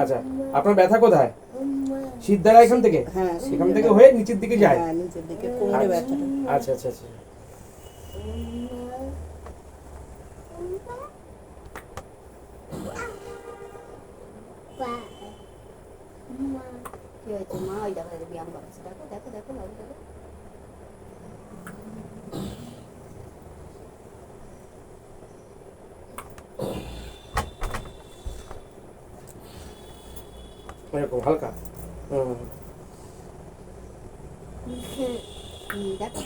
আচ্ছা, আপনার ব্যথা কোথায়? সিদ্ধারা এখান থেকে? হ্যাঁ, সেখান থেকে হয়ে নিচের দিকে যায়? হ্যাঁ, নিচের দিকে কোমরে ব্যথাটা। আচ্ছা আচ্ছা আচ্ছা। কি হয়েছে মা? ওই দেখো ব্যায়াম করাচ্ছে, দেখো দেখো দেখো বাবু দেখো। এরকম হালকা। দেখো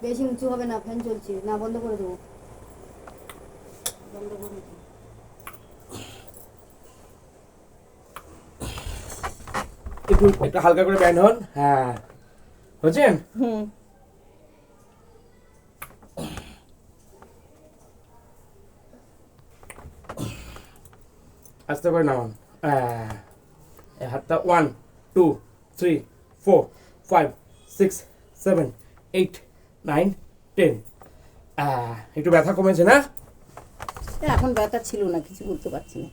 বেশি উঁচু হবে না, ফ্যান চলছে না, বন্ধ করে দেবো, বন্ধ করে দেবো। একটু হালকা করে ব্যান্ড হন। হ্যাঁ, হচ্ছেন? হুম। আস্তে করে নামান। এই হাতটা 1 2 3 4 5 6 7 8 9 10। একটু ব্যথা কমেছে না? এখন ব্যথা ছিল না, কিছু বলতে পারছি না।